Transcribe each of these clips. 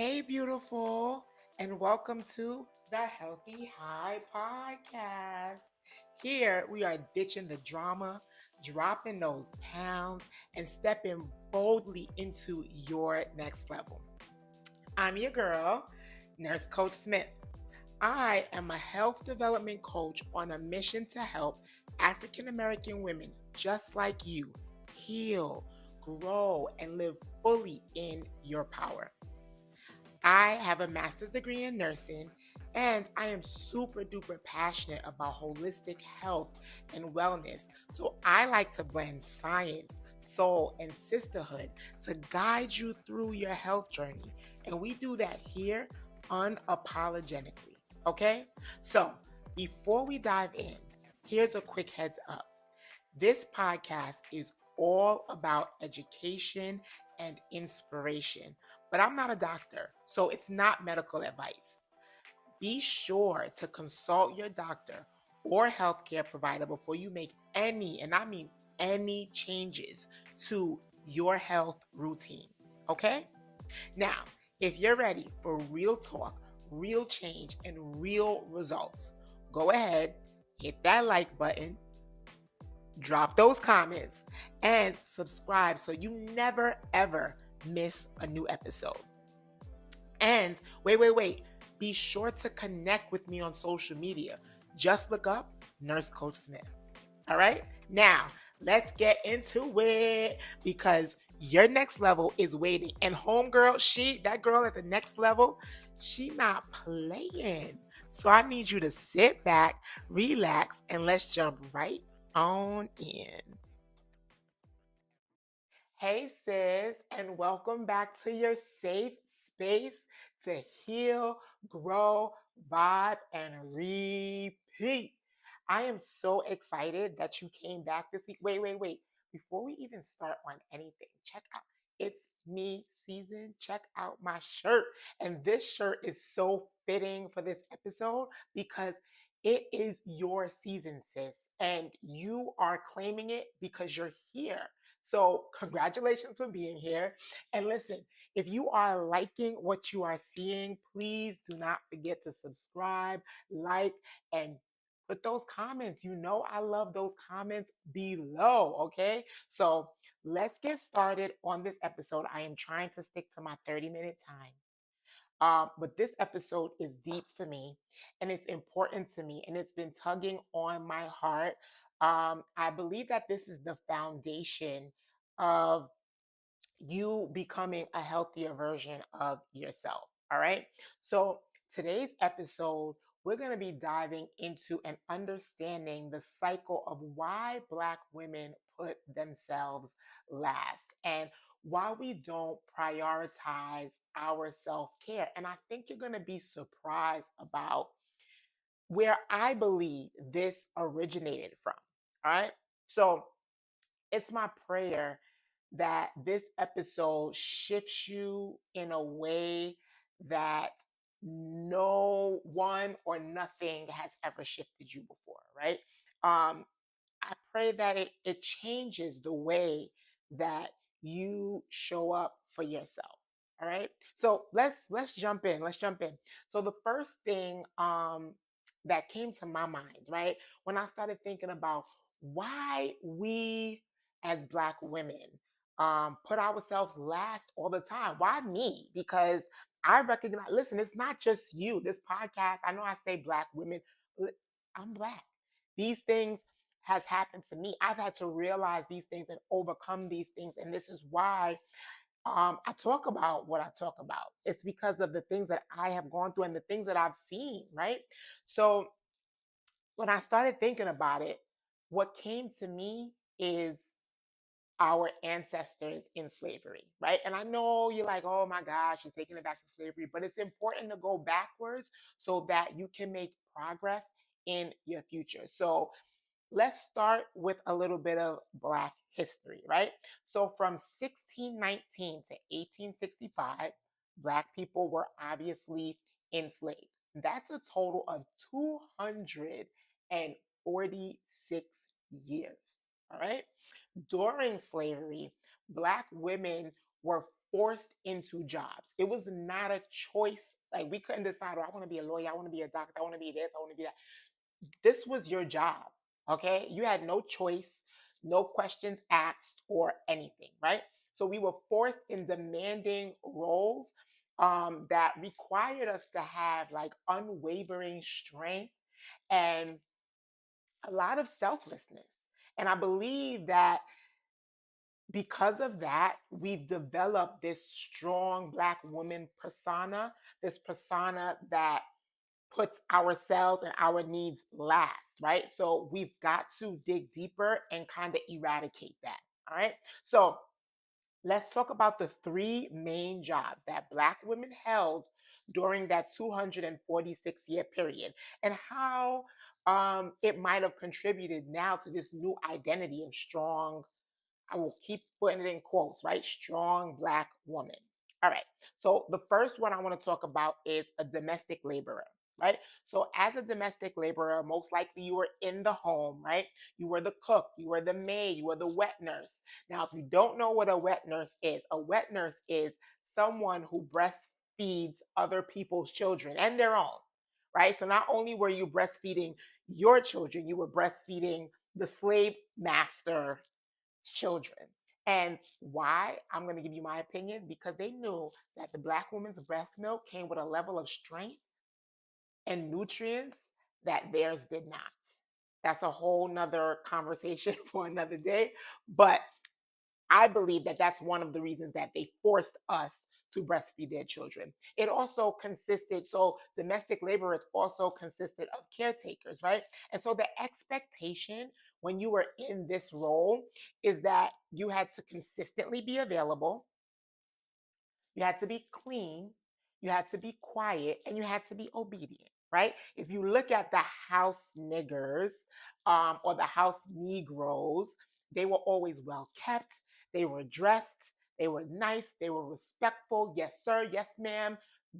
Hey, beautiful, and welcome to the Healthy High Podcast. Here we are ditching the drama, dropping those pounds, and stepping boldly into your next level. I'm your girl, Nurse Coach Smith. I am a health development coach on a mission to help African American women just like you heal, grow, and live fully in your power. I have a master's degree in nursing, and I am super duper passionate about holistic health and wellness. So I like to blend science, soul, and sisterhood to guide you through your health journey. And we do that here unapologetically. Okay? So before we dive in, here's a quick heads up. This podcast is all about education and inspiration, but I'm not a doctor, so it's not medical advice. Be sure to consult your doctor or healthcare provider before you make any, and I mean any, changes to your health routine. Okay? Now, if you're ready for real talk, real change, and real results, go ahead, hit that like button, drop those comments, and subscribe so you never ever miss a new episode. And wait. Be sure to connect with me on social media. Just look up Nurse Coach Smith. All right? Now, let's get into it because your next level is waiting. And homegirl, that girl at the next level, she not playing. So I need you to sit back, relax, and let's jump right on in. Hey, sis, and welcome back to your safe space to heal, grow, vibe, and repeat. I am so excited that you came back this week. Wait. Before we even start on anything, check out It's Me season. Check out my shirt. And this shirt is so fitting for this episode because it is your season, sis, and you are claiming it because you're here. So, congratulations for being here. And listen, if you are liking what you are seeing, please do not forget to subscribe, like, and put those comments. You know, I love those comments below. Okay. So, let's get started on this episode. I am trying to stick to my 30-minute time. But this episode is deep for me and it's important to me and it's been tugging on my heart. I believe that this is the foundation of you becoming a healthier version of yourself. All right. So today's episode, we're going to be diving into and understanding the cycle of why Black women put themselves last and why we don't prioritize our self care. And I think you're going to be surprised about where I believe this originated from. All right. So it's my prayer that this episode shifts you in a way that no one or nothing has ever shifted you before, right? I pray that it changes the way that you show up for yourself. All right. So let's jump in. Let's jump in. So the first thing that came to my mind, right, when I started thinking about why we as Black women put ourselves last all the time. Why me? Because I recognize, listen, it's not just you. This podcast, I know I say Black women, I'm Black. These things has happened to me. I've had to realize these things and overcome these things. And this is why I talk about what I talk about. It's because of the things that I have gone through and the things that I've seen, right? So when I started thinking about it, what came to me is our ancestors in slavery, right? And I know you're like, oh my gosh, you're taking it back to slavery, but it's important to go backwards so that you can make progress in your future. So let's start with a little bit of Black history, right? So from 1619 to 1865, Black people were obviously enslaved. That's a total of 246 years, all right? During slavery, Black women were forced into jobs. It was not a choice. Like we couldn't decide, oh, I want to be a lawyer, I want to be a doctor, I want to be this, I want to be that. This was your job. Okay. You had no choice, no questions asked, or anything, right? So we were forced in demanding roles that required us to have like unwavering strength and a lot of selflessness. And I believe that because of that, we've developed this strong Black woman persona, this persona that puts ourselves and our needs last, right? So we've got to dig deeper and kind of eradicate that. All right. So let's talk about the three main jobs that Black women held during that 246-year period and how it might have contributed now to this new identity of strong, I will keep putting it in quotes, right? Strong Black woman. All right. So the first one I want to talk about is a domestic laborer, right? So as a domestic laborer, most likely you were in the home, right? You were the cook, you were the maid, you were the wet nurse. Now, if you don't know what a wet nurse is, a wet nurse is someone who breastfeeds other people's children and their own, right? So not only were you breastfeeding your children, you were breastfeeding the slave master children. And why? I'm going to give you my opinion because they knew that the Black woman's breast milk came with a level of strength and nutrients that theirs did not. That's a whole nother conversation for another day. But I believe that that's one of the reasons that they forced us to breastfeed their children. It also consisted, so domestic laborers also consisted of caretakers, right? And so the expectation when you were in this role is that you had to consistently be available, you had to be clean, you had to be quiet, and you had to be obedient, right? If you look at the house niggers or the house Negroes, they were always well kept, they were dressed, they were nice, they were respectful. Yes, sir, yes, ma'am.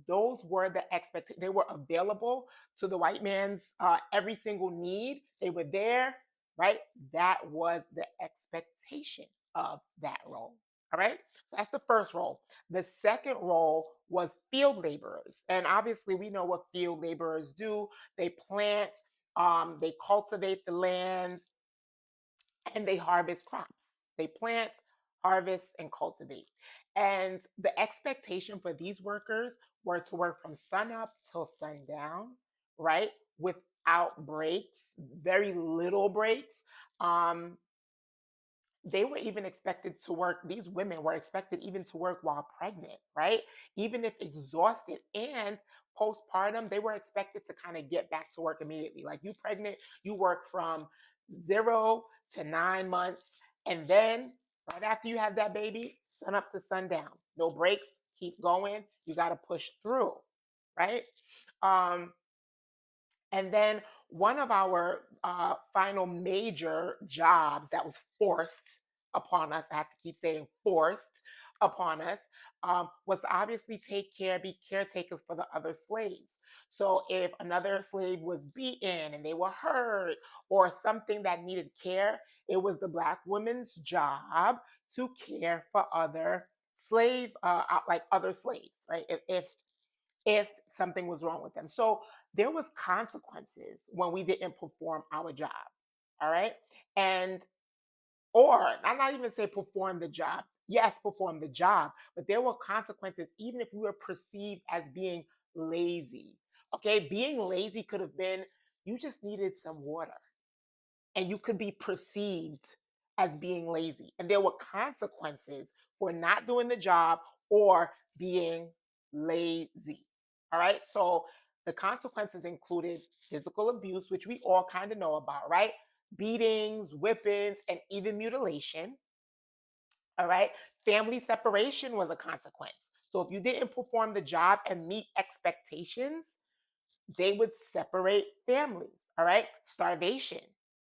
Those were the expectations. They were available to the white man's every single need. They were there, right? That was the expectation of that role. All right. So that's the first role. The second role was field laborers. And obviously, we know what field laborers do. They plant, they cultivate the land, and they harvest crops. They plant, harvest, and cultivate. And the expectation for these workers were to work from sun up till sundown, right? Without breaks, very little breaks. Um, they were even expected to work, these women were expected even to work while pregnant, right? Even if exhausted and postpartum, they were expected to kind of get back to work immediately. Like you pregnant, you work from 0 to 9 months. And then right after you have that baby, sun up to sundown. No breaks, keep going. You got to push through, right? Um, and then one of our final major jobs that was forced upon us, I have to keep saying forced upon us, was to obviously take care, be caretakers for the other slaves. So if another slave was beaten and they were hurt or something that needed care, it was the Black woman's job to care for other like other slaves, right? If something was wrong with them. So there was consequences when we didn't perform our job. All right. And or I'm not even say perform the job. Yes, perform the job, but there were consequences even if we were perceived as being lazy. Okay, being lazy could have been you just needed some water and you could be perceived as being lazy. And there were consequences for not doing the job or being lazy. All right. So the consequences included physical abuse, which we all kind of know about, right? Beatings, whippings, and even mutilation. All right. Family separation was a consequence. So if you didn't perform the job and meet expectations, they would separate families. All right. Starvation,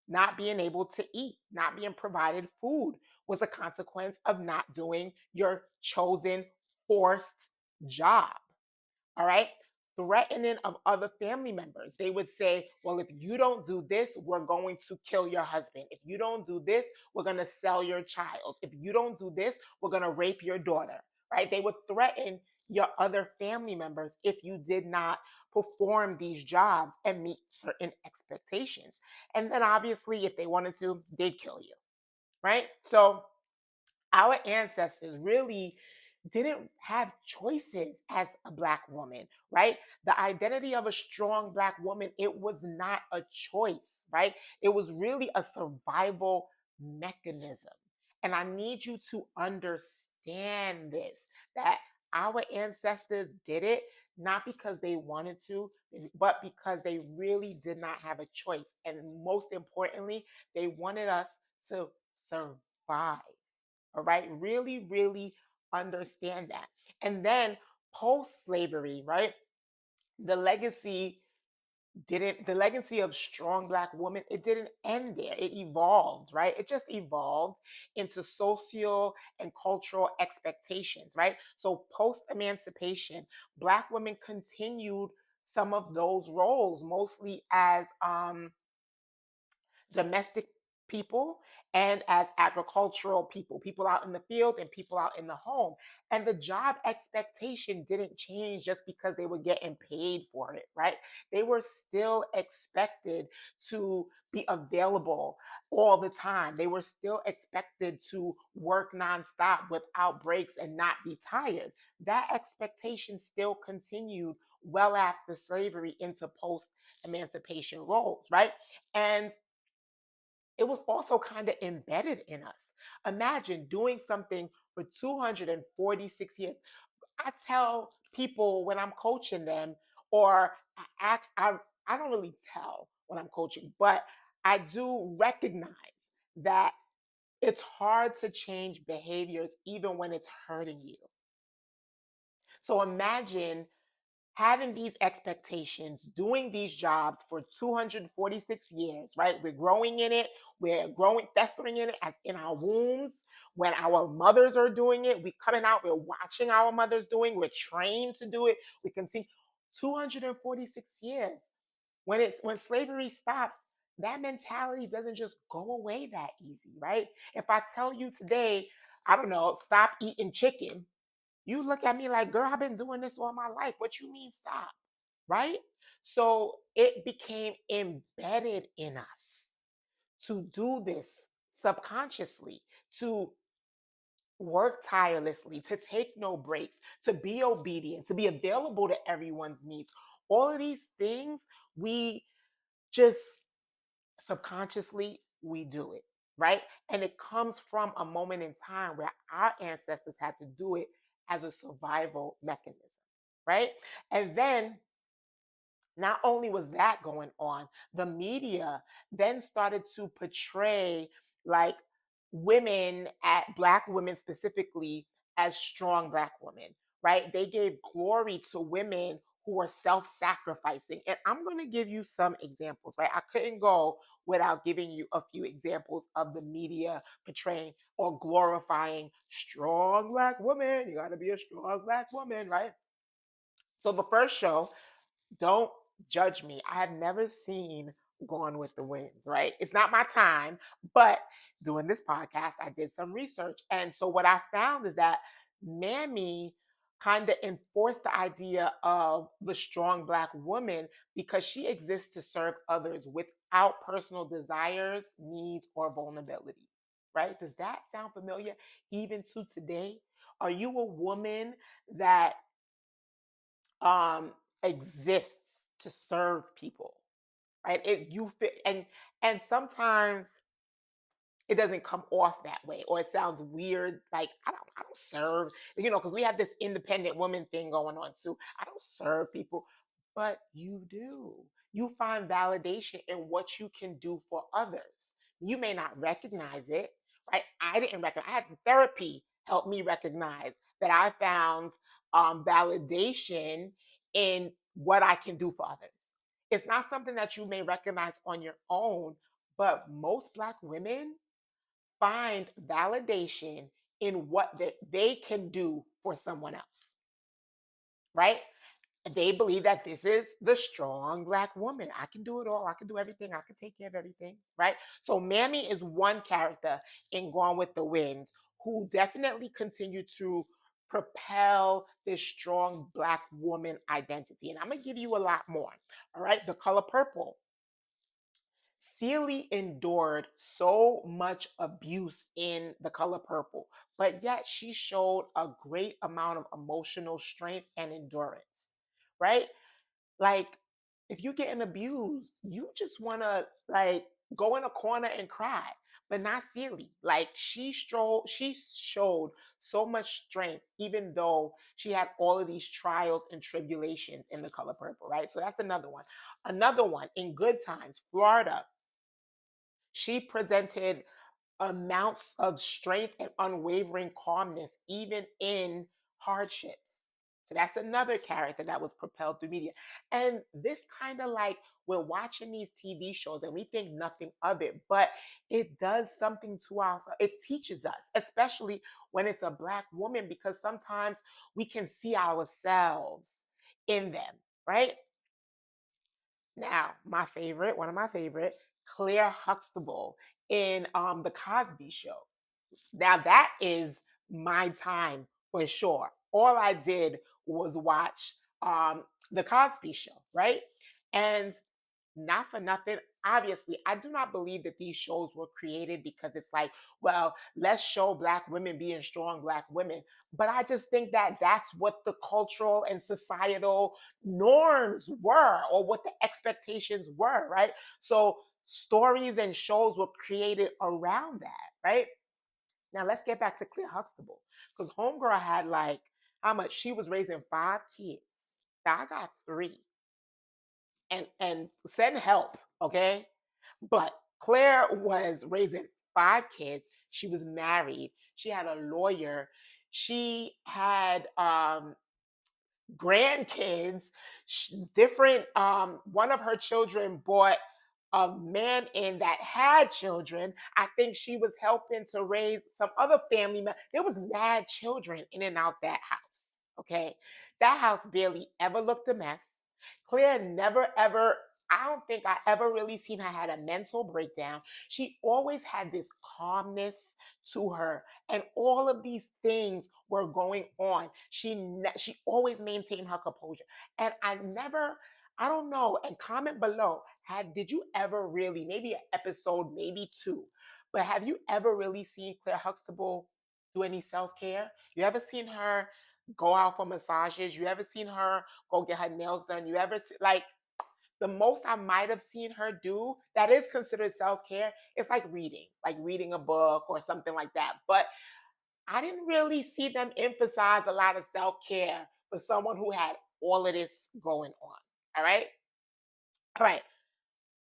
not being able to eat, not being provided food was a consequence of not doing your chosen forced job. All right. Threatening of other family members. They would say, well, if you don't do this, we're going to kill your husband. If you don't do this, we're going to sell your child. If you don't do this, we're going to rape your daughter. right? They would threaten your other family members if you did not perform these jobs and meet certain expectations. And then obviously, if they wanted to, they'd kill you, right? So our ancestors really didn't have choices as a black woman, right? The identity of a strong black woman, it was not a choice, right? It was really a survival mechanism. And I need you to understand this, that our ancestors did it not because they wanted to, but because they really did not have a choice. And most importantly, they wanted us to survive. All right. Really, really understand that. And then post slavery, right? The legacy the legacy of strong black women, it didn't end there. It evolved, right? It just evolved into social and cultural expectations, right? So post emancipation, black women continued some of those roles, mostly as domestic people and as agricultural people, people out in the field and people out in the home. And the job expectation didn't change just because they were getting paid for it, right? They were still expected to be available all the time. They were still expected to work nonstop without breaks and not be tired. That expectation still continued well after slavery into post emancipation roles, right? And it was also kind of embedded in us. Imagine doing something for 246 years. I tell people when I'm coaching them, or I don't really tell when I'm coaching, but I do recognize that it's hard to change behaviors even when it's hurting you. So imagine having these expectations, doing these jobs for 246 years, right? We're growing in it, we're growing, festering in it as in our wombs. When our mothers are doing it, we're coming out, we're watching our mothers doing, we're trained to do it. We continue 246 years. When slavery stops, that mentality doesn't just go away that easy, right? If I tell you today, I don't know, stop eating chicken, you look at me like, girl, I've been doing this all my life. What you mean stop? Right? So it became embedded in us to do this subconsciously, to work tirelessly, to take no breaks, to be obedient, to be available to everyone's needs. All of these things, we just subconsciously we do it, right? And it comes from a moment in time where our ancestors had to do it as a survival mechanism, right? And then not only was that going on, the media then started to portray like women, at black women specifically, as strong black women, right? They gave glory to women who were self-sacrificing. And I'm going to give you some examples, right? I couldn't go without giving you a few examples of the media portraying or glorifying strong black women. You got to be a strong black woman, right? So the first show, don't judge me. I have never seen Gone with the Winds, right? It's not my time, but doing this podcast, I did some research. And so what I found is that Mammy kind of enforced the idea of the strong black woman because she exists to serve others without personal desires, needs, or vulnerability. Right? Does that sound familiar even to today? Are you a woman that um exists to serve people, right? It you fit and sometimes it doesn't come off that way, or it sounds weird, like I don't serve, because we have this independent woman thing going on too. I don't serve people, but you do. You find validation in what you can do for others. You may not recognize it, right? I didn't recognize. I had therapy help me recognize that I found validation in what I can do for others. It's not something that you may recognize on your own, but most black women find validation in what they can do for someone else, right? They believe that this is the strong black woman. I can do it all. I can do everything. I can take care of everything, right? So Mammy is one character in Gone with the Wind who definitely continued to propel this strong Black woman identity. And I'm going to give you a lot more. All right. The color purple. Celie endured so much abuse in The Color Purple, but yet she showed a great amount of emotional strength and endurance, right? Like, if you're getting abused, you just want to like go in a corner and cry, but not Celie. Like she showed so much strength, even though she had all of these trials and tribulations in The Color Purple, right? So that's another one. Another one in Good Times, Florida. She presented amounts of strength and unwavering calmness, even in hardships. So that's another character that was propelled through media. And this kind of like we're watching these TV shows and we think nothing of it, but it does something to us. It teaches us, especially when it's a Black woman, because sometimes we can see ourselves in them, right? Now, one of my favorite, Claire Huxtable in The Cosby Show. Now that is my time for sure. All I did was watch The Cosby Show, right? And not for nothing. Obviously, I do not believe that these shows were created because it's like, well, let's show Black women being strong Black women. But I just think that that's what the cultural and societal norms were, or what the expectations were, right? So stories and shows were created around that, right? Now let's get back to Claire Huxtable, because Homegirl had like how much she was raising 5 kids. Now I got three, and send help, okay? But Claire was raising 5 kids. She was married. She had a lawyer. She had grandkids. Different. One of her children brought a man in that had children. I think she was helping to raise some other family members. There was mad children in and out that house. Okay, that house barely ever looked a mess. Claire never ever. I don't think I ever really seen her had a mental breakdown. She always had this calmness to her, and all of these things were going on. She always maintained her composure, and I don't know. And comment below. Did you ever really, maybe an episode, maybe two, but have you ever really seen Claire Huxtable do any self care? You ever seen her go out for massages? You ever seen her go get her nails done? You ever see, like, the most I might have seen her do that is considered self care is like reading a book or something like that. But I didn't really see them emphasize a lot of self care for someone who had all of this going on. All right. All right.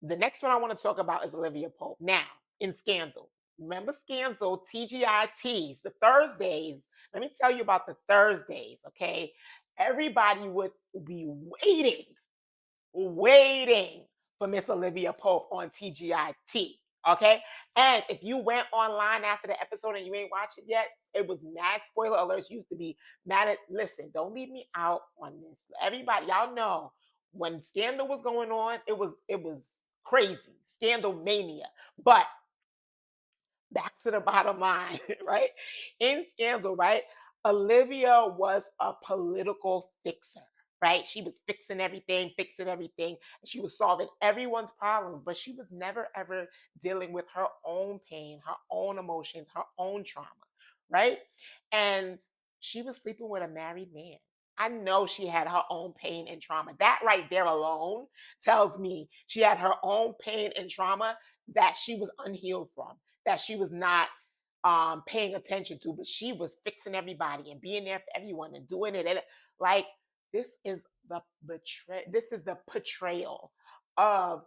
The next one I want to talk about is Olivia Pope. Now, in Scandal. Remember Scandal, TGITs, the Thursdays. Let me tell you about the Thursdays, okay? Everybody would be waiting for Miss Olivia Pope on TGIT. Okay. And if you went online after the episode and you ain't watched it yet, it was mad spoiler alerts. Used to be mad at, listen, don't leave me out on this. Everybody, y'all know when Scandal was going on, it was crazy. Scandal mania. But back to the bottom line, right? In Scandal, right? Olivia was a political fixer, right? She was fixing everything. She was solving everyone's problems, but she was never ever dealing with her own pain, her own emotions, her own trauma, right? And she was sleeping with a married man. I know she had her own pain and trauma. That right there alone tells me she had her own pain and trauma that she was unhealed from, that she was not paying attention to, but she was fixing everybody and being there for everyone and doing it. And like this is the portrayal of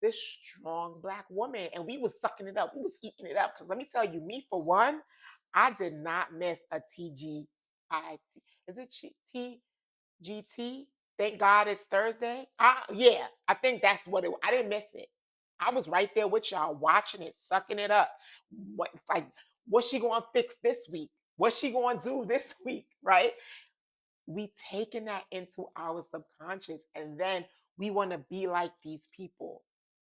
this strong Black woman, and we was sucking it up. We was eating it up. Because let me tell you, me for one, I did not miss a TGIT. Is it TGT? Thank God it's Thursday. Yeah, I think that's what it was. I didn't miss it. I was right there with y'all watching it, sucking it up. What like what's she gonna fix this week? What's she gonna do this week? Right? We taking that into our subconscious, and then we want to be like these people,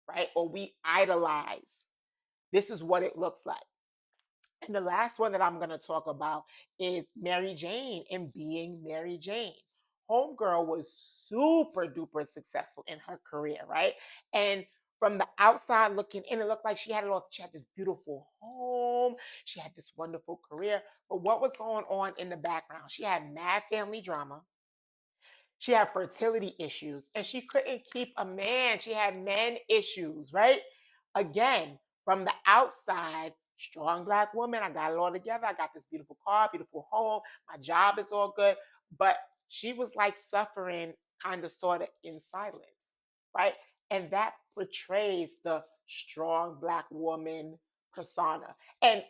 right? Or we idolize. This is what it looks like. And the last one that I'm going to talk about is Mary Jane and being Mary Jane. Homegirl was super duper successful in her career, right? And from the outside looking in, it looked like she had it all. She had this beautiful home. She had this wonderful career. But what was going on in the background? She had mad family drama. She had fertility issues and she couldn't keep a man. She had men issues, right? Again, from the outside, strong black woman. I got it all together. I got this beautiful car, beautiful home. My job is all good. But she was like suffering kind of sort of in silence, right? And that portrays the strong black woman persona. And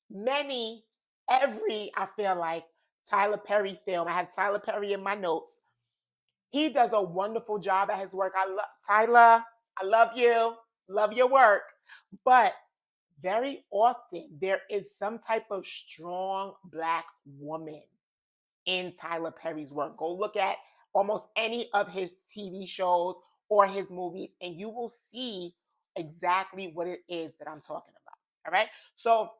many, every, I feel like, Tyler Perry film. I have Tyler Perry in my notes. He does a wonderful job at his work. I love Tyler. I love you. Love your work. But very often there is some type of strong black woman in Tyler Perry's work. Go look at almost any of his TV shows or his movies, and you will see exactly what it is that I'm talking about. All right. So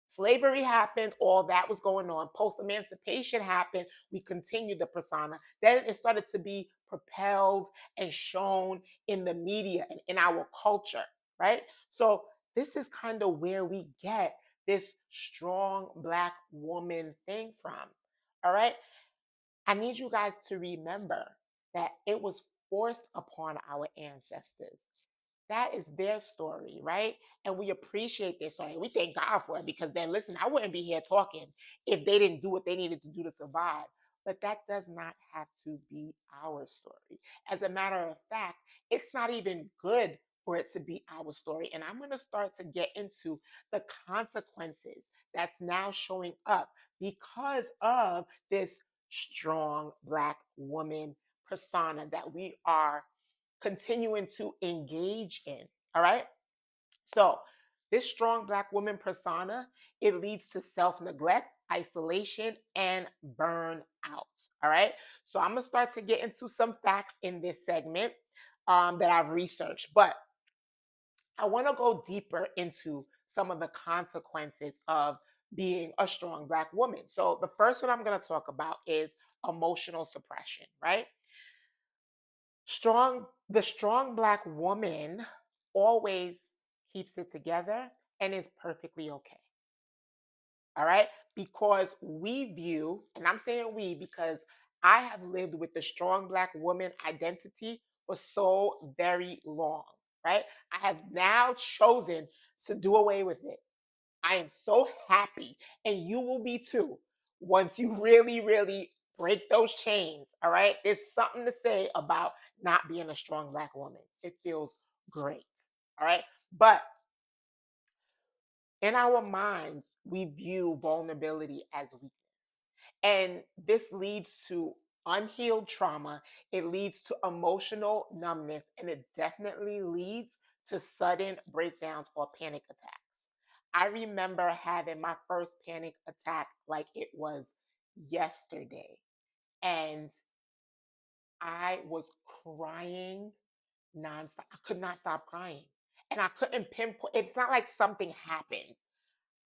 slavery happened, all that was going on. Post emancipation happened, we continued the persona. Then it started to be propelled and shown in the media and in our culture, right? So, this is kind of where we get this strong black woman thing from. All right. I need you guys to remember that it was forced upon our ancestors. That is their story, right? And we appreciate their story. We thank God for it because then, listen, I wouldn't be here talking if they didn't do what they needed to do to survive. But that does not have to be our story. As a matter of fact, it's not even good for it to be our story. And I'm going to start to get into the consequences that's now showing up because of this strong black woman persona that we are continuing to engage in. All right. So, this strong black woman persona, it leads to self-neglect, isolation, and burnout. All right. So, I'm gonna start to get into some facts in this segment that I've researched, but I want to go deeper into some of the consequences of being a strong black woman. So, the first one I'm going to talk about is emotional suppression, right? The strong black woman always keeps it together and is perfectly okay. All right? Because we view, and I'm saying we because I have lived with the strong black woman identity for so very long, right? I have now chosen to do away with it. I am so happy, and you will be too, once you really, really break those chains. All right. There's something to say about not being a strong black woman. It feels great. All right. But in our minds, we view vulnerability as weakness. And this leads to unhealed trauma. It leads to emotional numbness, and it definitely leads to sudden breakdowns or panic attacks. I remember having my first panic attack like it was yesterday. And I was crying nonstop. I could not stop crying. And I couldn't pinpoint, it's not like something happened.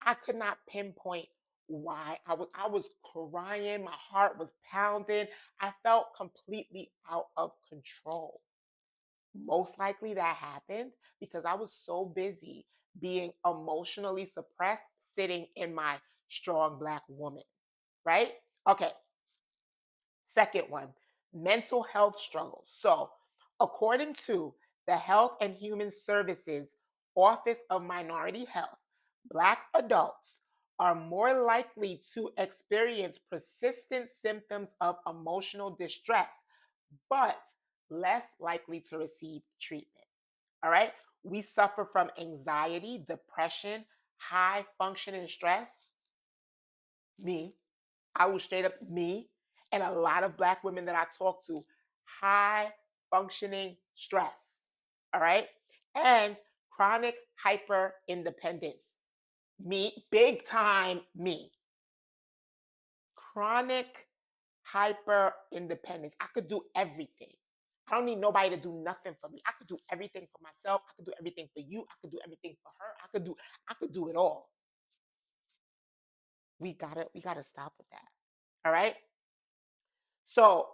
I could not pinpoint why. I was crying, my heart was pounding. I felt completely out of control. Most likely that happened because I was so busy being emotionally suppressed, sitting in my strong black woman, right? Okay, second one, mental health struggles. So, according to the Health and Human Services Office of Minority Health, Black adults are more likely to experience persistent symptoms of emotional distress, but less likely to receive treatment. All right. We suffer from anxiety, depression, high functioning stress. Me, I was straight up me, and a lot of black women that I talk to, high functioning stress. All right. And chronic hyper independence. Me, big time me. Chronic hyper independence. I could do everything. I don't need nobody to do nothing for me. I could do everything for myself. I could do everything for you. I could do everything for her. I could do it all. We gotta stop with that. All right. So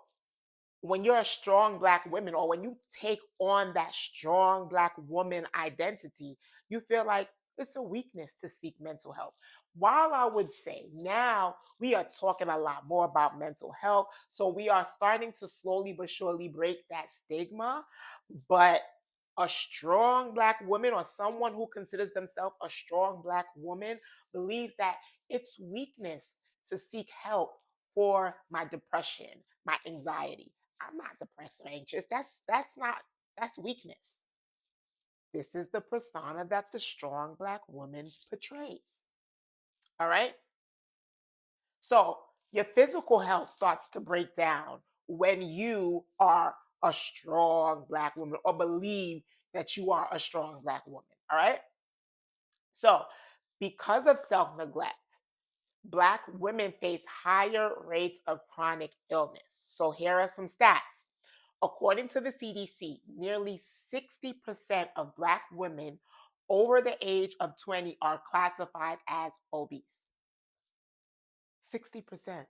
when you're a strong black woman, or when you take on that strong black woman identity, you feel like it's a weakness to seek mental health. While I would say now we are talking a lot more about mental health, so we are starting to slowly but surely break that stigma. But a strong black woman, or someone who considers themselves a strong black woman, believes that it's weakness to seek help for my depression, my anxiety. I'm not depressed or anxious. That's weakness. This is the persona that the strong black woman portrays. All right? So your physical health starts to break down when you are a strong black woman, or believe that you are a strong black woman. All right? So because of self-neglect, Black women face higher rates of chronic illness. So here are some stats. According to the CDC, nearly 60% of Black women over the age of 20 are classified as obese. 60%.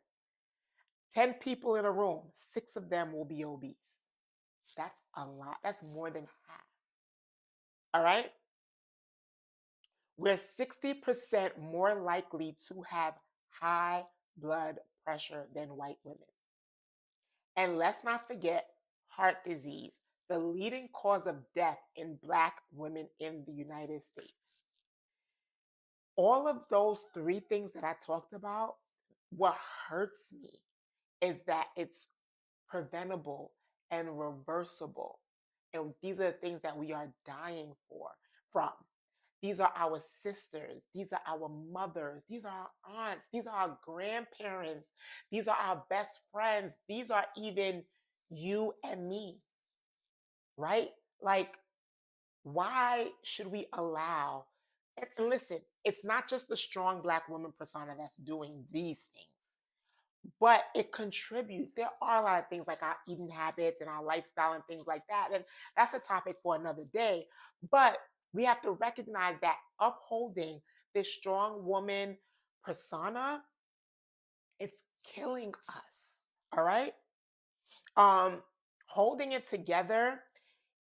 10 people in a room, six of them will be obese. That's a lot. That's more than half. All right? We're 60% more likely to have high blood pressure than white women. And let's not forget heart disease, the leading cause of death in Black women in the United States. All of those three things that I talked about, what hurts me is that it's preventable and reversible. And these are the things that we are dying from. These are our sisters. These are our mothers. These are our aunts. These are our grandparents. These are our best friends. These are even you and me, right? Like, why should we allow? And listen, it's not just the strong Black woman persona that's doing these things, but it contributes. There are a lot of things like our eating habits and our lifestyle and things like that. And that's a topic for another day. But we have to recognize that upholding this strong woman persona, it's killing us. All right. Um, Holding it together,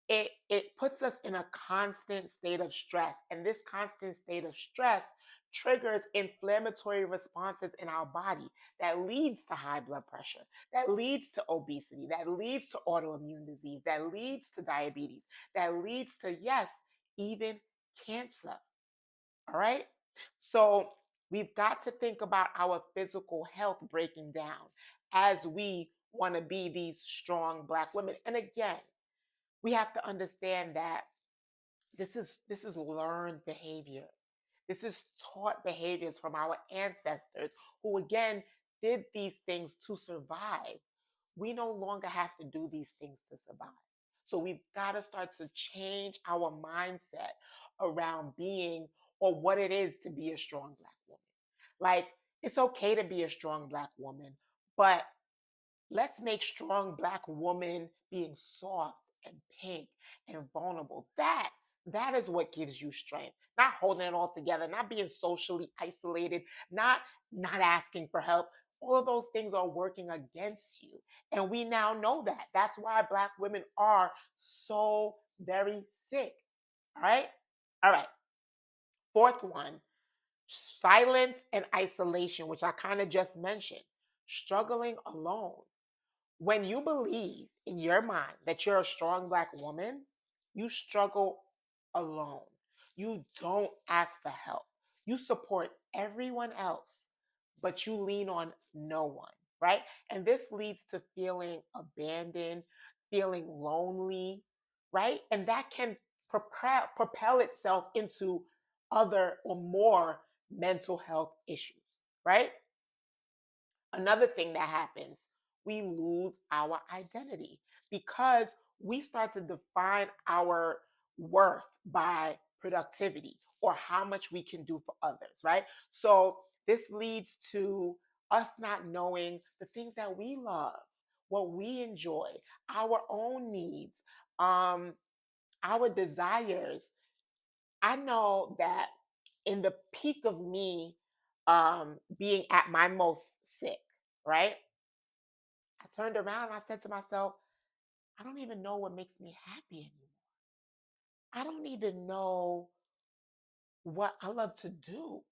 it puts us in a constant state of stress. And this constant state of stress triggers inflammatory responses in our body that leads to high blood pressure, that leads to obesity, that leads to autoimmune disease, that leads to diabetes, that leads to, yes, even cancer. All right. So we've got to think about our physical health breaking down as we want to be these strong Black women. And again, we have to understand that this is learned behavior. This is taught behaviors from our ancestors who again did these things to survive. We no longer have to do these things to survive. So we've got to start to change our mindset around being, or what it is to be, a strong Black woman. Like, it's okay to be a strong Black woman, but let's make strong Black woman being soft and pink and vulnerable. That is what gives you strength. Not holding it all together, not being socially isolated, not asking for help. All of those things are working against you. And we now know that. That's why Black women are so very sick. All right? All right. Fourth one, silence and isolation, which I kind of just mentioned. Struggling alone. When you believe in your mind that you're a strong Black woman, you struggle alone. You don't ask for help. You support everyone else, but you lean on no one, right? And this leads to feeling abandoned, feeling lonely, right? And that can propel itself into other or more mental health issues, right? Another thing that happens, we lose our identity because we start to define our worth by productivity or how much we can do for others, right? So this leads to us not knowing the things that we love, what we enjoy, our own needs, um, our desires. I know that in the peak of me being at my most sick, right? I turned around and I said to myself, I don't even know what makes me happy anymore. I don't even know what I love to do.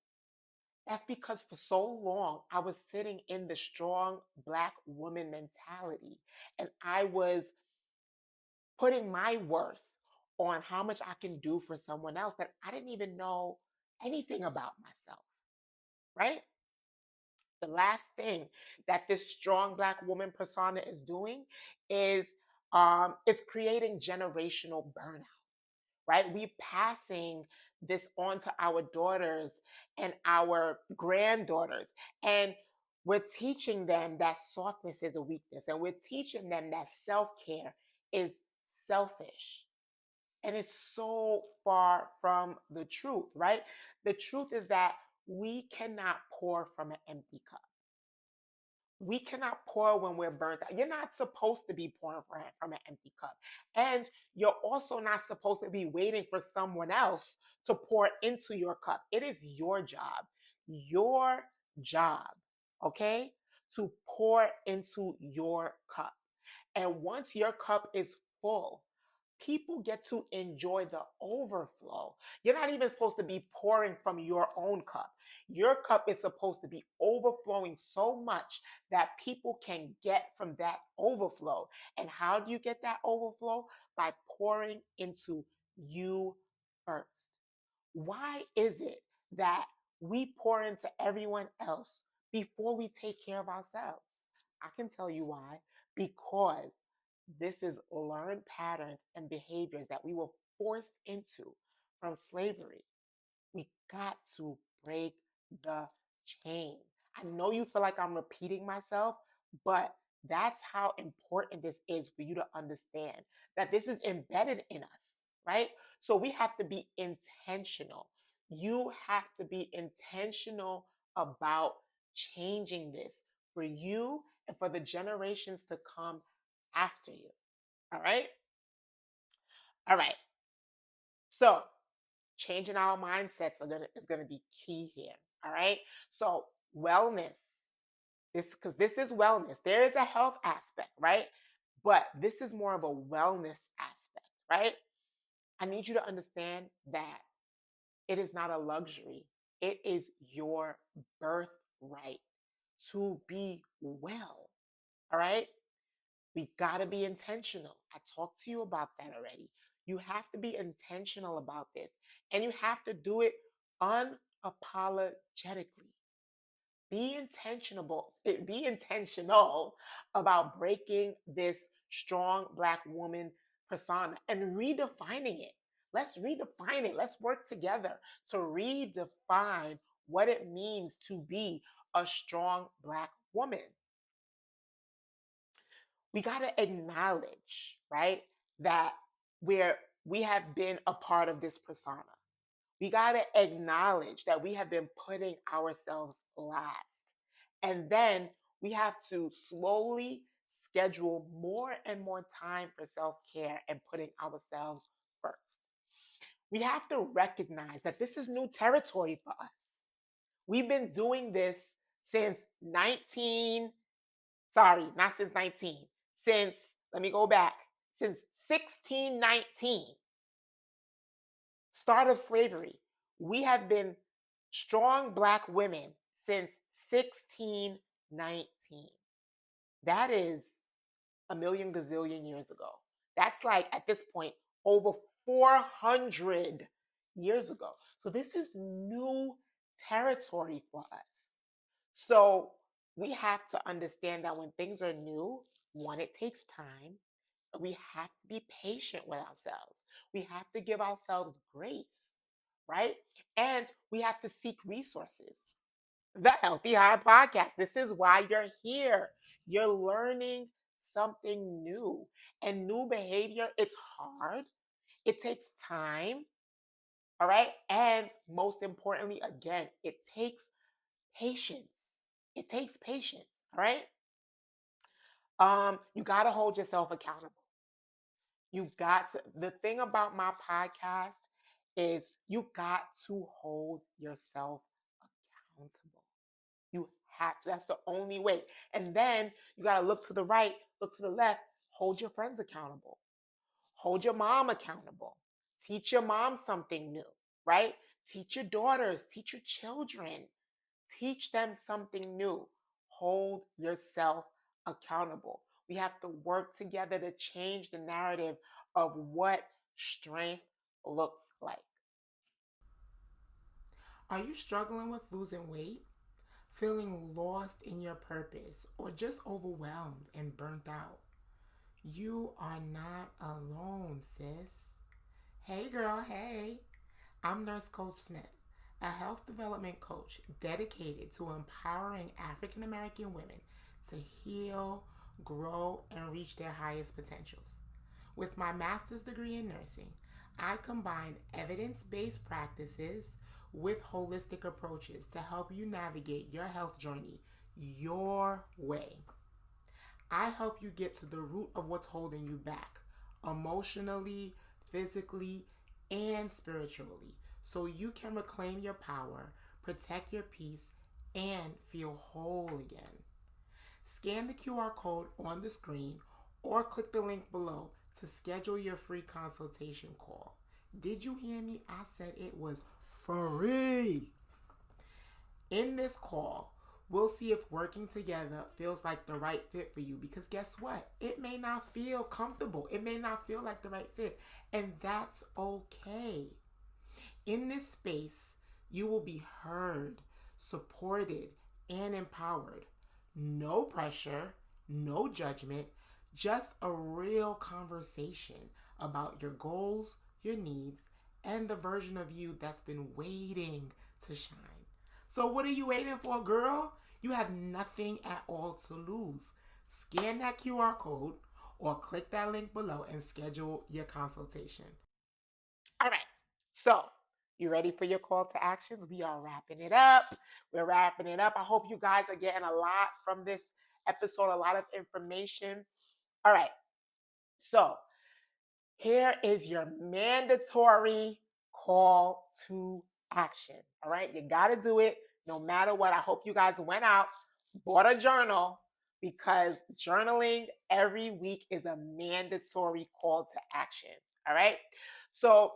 That's because for so long I was sitting in the strong Black woman mentality, and I was putting my worth on how much I can do for someone else that I didn't even know anything about myself, right? The last thing that this strong Black woman persona is doing is it's creating generational burnout, right? We passing this on to our daughters and our granddaughters, and we're teaching them that softness is a weakness, and we're teaching them that self-care is selfish. And it's so far from the truth, right? The truth is that we cannot pour from an empty cup. We cannot pour when we're burnt out. You're not supposed to be pouring from an empty cup. And you're also not supposed to be waiting for someone else to pour into your cup. It is your job, okay, to pour into your cup. And once your cup is full, people get to enjoy the overflow. You're not even supposed to be pouring from your own cup. Your cup is supposed to be overflowing so much that people can get from that overflow. And how do you get that overflow? By pouring into you first. Why is it that we pour into everyone else before we take care of ourselves? I can tell you why. Because this is learned patterns and behaviors that we were forced into from slavery. We got to break the chain. I know you feel like I'm repeating myself, but that's how important this is for you to understand that this is embedded in us, right? So we have to be intentional. You have to be intentional about changing this for you and for the generations to come after you. All right? All right. So changing our mindsets is gonna be key here. All right. So wellness, this because this is wellness. There is a health aspect, right? But this is more of a wellness aspect, right? I need you to understand that it is not a luxury. It is your birthright to be well. All right. We got to be intentional. I talked to you about that already. You have to be intentional about this, and you have to do it unapologetically. Be intentional about breaking this strong Black woman persona and redefining it. Let's redefine it. Let's work together to redefine what it means to be a strong Black woman. We got to acknowledge, right, that we have been a part of this persona. We got to acknowledge that we have been putting ourselves last. And then we have to slowly schedule more and more time for self care and putting ourselves first. We have to recognize that this is new territory for us. We've been doing this since 19, sorry, not since 19, since, let me go back, since 1619, start of slavery. We have been strong Black women since 1619. That is a million gazillion years ago. That's like at this point over 400 years ago. So this is new territory for us. So we have to understand that when things are new, one, it takes time. We have to be patient with ourselves. We have to give ourselves grace, right? And we have to seek resources. The Healthy High Podcast. This is why you're here. You're learning something new. And new behavior, it's hard. It takes time. All right. And most importantly, again, it takes patience. It takes patience. All right. You gotta hold yourself accountable. You got to, the thing about my podcast is you got to hold yourself accountable. You have to. That's the only way. And then you got to look to the right, look to the left, hold your friends accountable, hold your mom accountable, teach your mom something new, right? Teach your daughters, teach your children, teach them something new. Hold yourself accountable. We have to work together to change the narrative of what strength looks like. Are you struggling with losing weight? Feeling lost in your purpose, or just overwhelmed and burnt out? You are not alone, sis. Hey, girl, hey. I'm Nurse Coach Smith, a health development coach dedicated to empowering African American women to heal, grow, and reach their highest potentials. With my master's degree in nursing, I combine evidence based practices with holistic approaches to help you navigate your health journey your way. I help you get to the root of what's holding you back emotionally, physically, and spiritually so you can reclaim your power, protect your peace, and feel whole again. Scan the QR code on the screen or click the link below to schedule your free consultation call. Did you hear me? I said it was free. In this call, we'll see if working together feels like the right fit for you because guess what? It may not feel comfortable. It may not feel like the right fit, and that's okay. In this space, you will be heard, supported, and empowered. No pressure, no judgment, just a real conversation about your goals, your needs, and the version of you that's been waiting to shine. So, what are you waiting for, girl? You have nothing at all to lose. Scan that QR code or click that link below and schedule your consultation. All right. So, you ready for your call to actions? We are wrapping it up. We're wrapping it up. I hope you guys are getting a lot from this episode, a lot of information. All right. So, here is your mandatory call to action. All right. You got to do it no matter what. I hope you guys went out, bought a journal because journaling every week is a mandatory call to action. All right. So,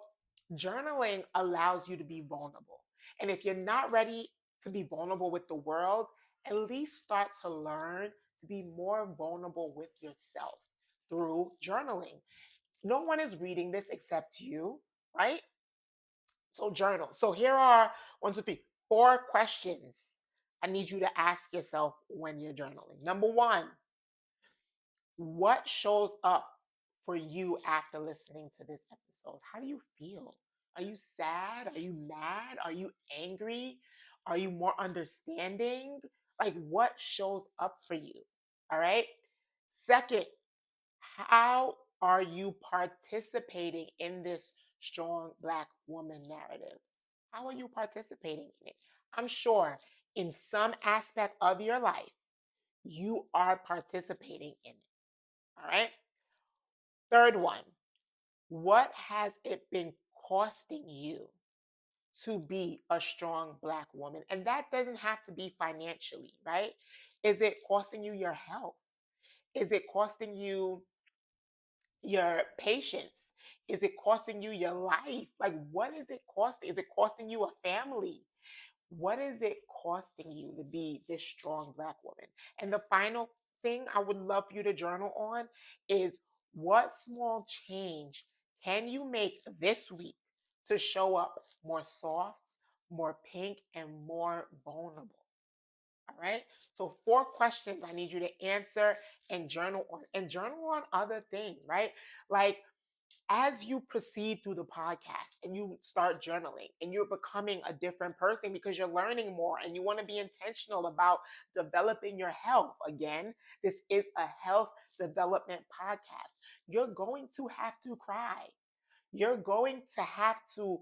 journaling allows you to be vulnerable. And if you're not ready to be vulnerable with the world, at least start to learn to be more vulnerable with yourself through journaling. No one is reading this except you, right? So journal. So here are one, two, three, four questions I need you to ask yourself when you're journaling. Number one, what shows up for you after listening to this episode? How do you feel? Are you sad? Are you mad? Are you angry? Are you more understanding? Like what shows up for you? All right. Second, how are you participating in this strong Black woman narrative? How are you participating in it? I'm sure in some aspect of your life, you are participating in it. All right. Third one, what has it been costing you to be a strong Black woman? And that doesn't have to be financially, right? Is it costing you your health? Is it costing you your patience? Is it costing you your life? Like, what is it costing? Is it costing you a family? What is it costing you to be this strong Black woman? And the final thing I would love for you to journal on is what small change can you make this week to show up more soft, more pink, and more vulnerable? All right. So, four questions I need you to answer and journal on other things, right? Like, as you proceed through the podcast and you start journaling and you're becoming a different person because you're learning more and you want to be intentional about developing your health. Again, this is a health development podcast. You're going to have to cry. You're going to have to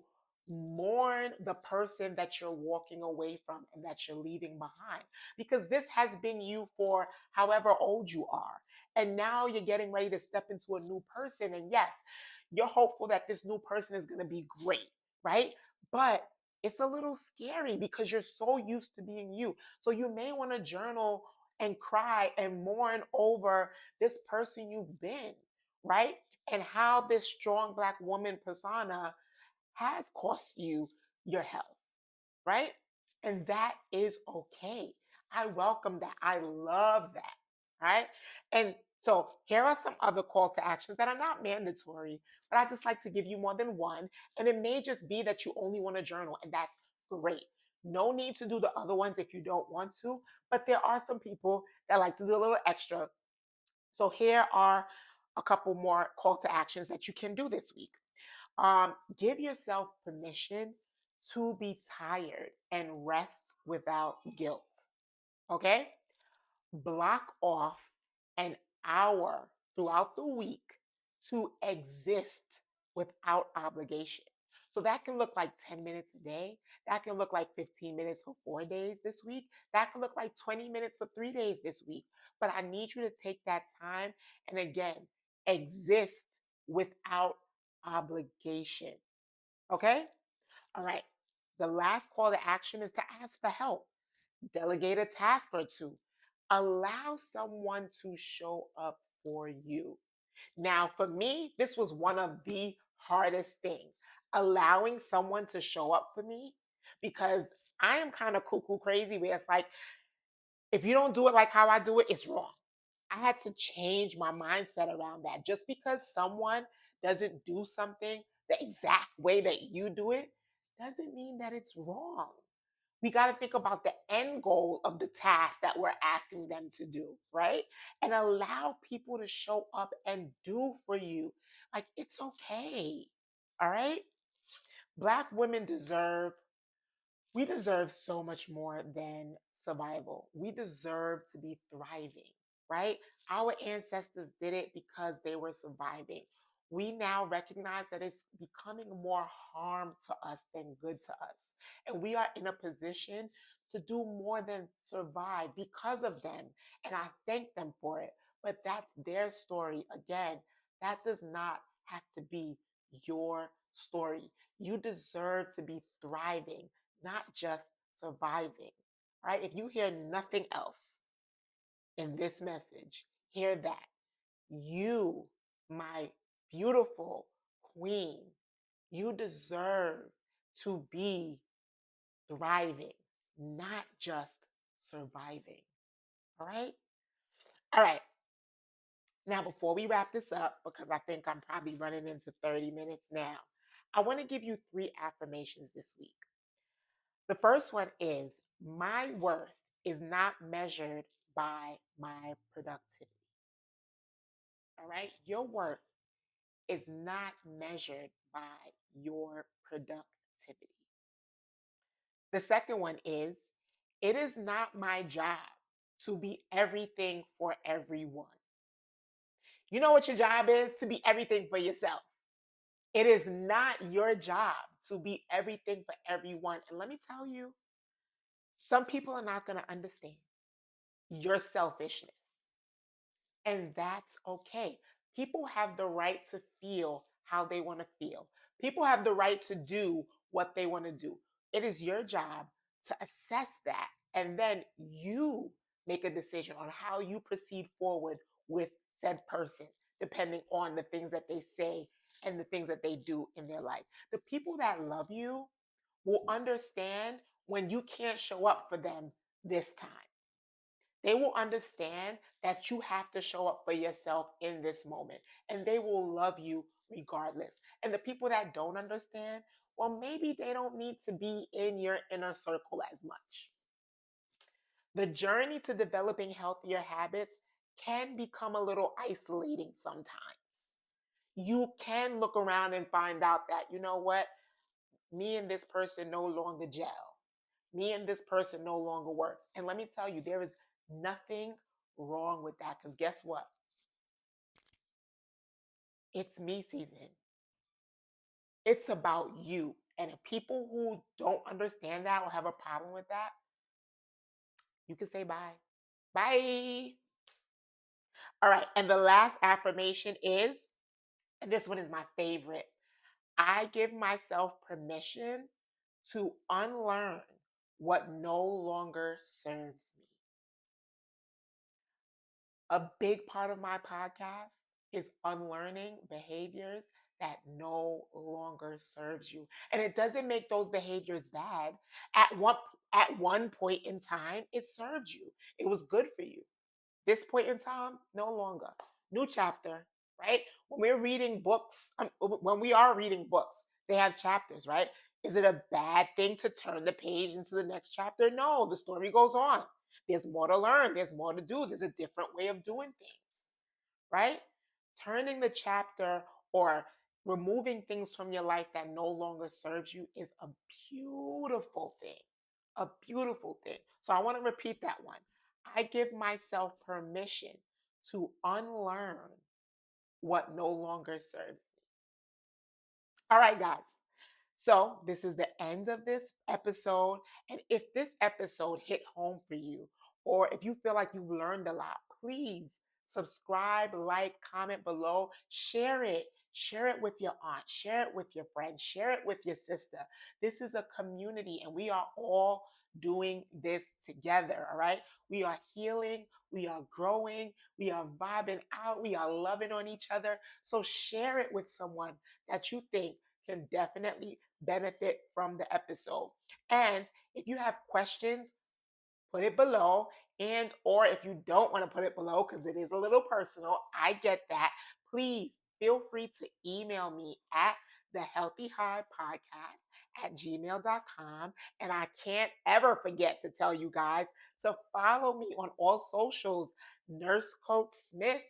mourn the person that you're walking away from and that you're leaving behind because this has been you for however old you are. And now you're getting ready to step into a new person. And yes, you're hopeful that this new person is going to be great, right? But It's a little scary because you're so used to being you. So you may want to journal and cry and mourn over this person you've been, right? And how this strong Black woman persona has cost you your health, right? And that is okay. I welcome that. I love that, right? And so here are some other call to actions that are not mandatory, but I just like to give you more than one. And it may just be that you only want to journal, and that's great. No need to do the other ones if you don't want to, but there are some people that like to do a little extra. So here are a couple more call to actions that you can do this week. Give yourself permission to be tired and rest without guilt. Okay? Block off an hour throughout the week to exist without obligation. So that can look like 10 minutes a day. That can look like 15 minutes for 4 days this week. That can look like 20 minutes for 3 days this week. But I need you to take that time and again, exist without obligation. Okay? All right. The last call to action is to ask for help. Delegate a task or two. Allow someone to show up for you. Now, for me, this was one of the hardest things, allowing someone to show up for me, because I am kind of cuckoo crazy where it's like, if you don't do it like how I do it, it's wrong. I had to change my mindset around that. Just because someone doesn't do something the exact way that you do it doesn't mean that it's wrong. We got to think about the end goal of the task that we're asking them to do, right? And allow people to show up and do for you. Like, it's okay. All right? Black women we deserve so much more than survival. We deserve to be thriving, right? Our ancestors did it because they were surviving. We now recognize that it's becoming more harm to us than good to us. And we are in a position to do more than survive because of them. And I thank them for it. But that's their story. Again, that does not have to be your story. You deserve to be thriving, not just surviving, right? If you hear nothing else in this message, hear that. You, my beautiful queen, you deserve to be thriving, not just surviving. All right? All right. Now, before we wrap this up, because I think I'm probably running into 30 minutes now, I want to give you 3 affirmations this week. The first one is, my worth is not measured by my productivity. All right? Your worth is not measured by your productivity. The second one is, it is not my job to be everything for everyone. You know what your job is? To be everything for yourself. It is not your job to be everything for everyone. And let me tell you, some people are not going to understand your selfishness. And that's okay. People have the right to feel how they want to feel. People have the right to do what they want to do. It is your job to assess that. And then you make a decision on how you proceed forward with said person, depending on the things that they say and the things that they do in their life. The people that love you will understand when you can't show up for them this time. They will understand that you have to show up for yourself in this moment, and they will love you regardless. And the people that don't understand, well, maybe they don't need to be in your inner circle as much. The journey to developing healthier habits can become a little isolating sometimes. You can look around and find out that, you know what, me and this person no longer gel. Me and this person no longer works. And let me tell you, there is nothing wrong with that, because guess what? It's me season. It's about you. And if people who don't understand that or have a problem with that, you can say bye. Bye. All right. And the last affirmation is, and this one is my favorite, I give myself permission to unlearn what no longer serves me. A big part of my podcast is unlearning behaviors that no longer serves you. And it doesn't make those behaviors bad. At one point in time, it served you. It was good for you. This point in time, no longer. New chapter, right? When we're reading books, when we are reading books, they have chapters, right? Is it a bad thing to turn the page into the next chapter? No, the story goes on. There's more to learn, there's more to do, there's a different way of doing things, right? Turning the chapter or removing things from your life that no longer serves you is a beautiful thing. A beautiful thing. So I want to repeat that one. I give myself permission to unlearn what no longer serves me. All right, guys. So, this is the end of this episode. And if this episode hit home for you, or if you feel like you've learned a lot, please subscribe, like, comment below, share it. Share it with your aunt, share it with your friends, share it with your sister. This is a community and we are all doing this together, all right? We are healing, we are growing, we are vibing out, we are loving on each other. So share it with someone that you think can definitely benefit from the episode. And if you have questions, put it below. And or if you don't want to put it below because it is a little personal, I get that. Please feel free to email me at the Healthy High Podcast at gmail.com. And I can't ever forget to tell you guys to follow me on all socials, Nurse Coach Smith.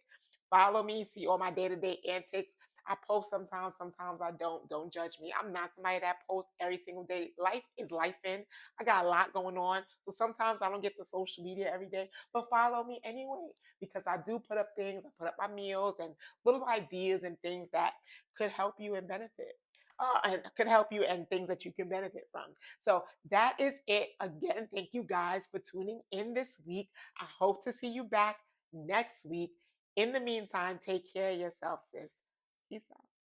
Follow me, see all my day-to-day antics. I post sometimes, sometimes I don't. Don't judge me. I'm not somebody that posts every single day. Life is life in. I got a lot going on. So sometimes I don't get to social media every day, but follow me anyway because I do put up things. I put up my meals and little ideas and things that could help you and benefit. And could help you and things that you can benefit from. So that is it. Again, thank you guys for tuning in this week. I hope to see you back next week. In the meantime, take care of yourself, sis. Peace out.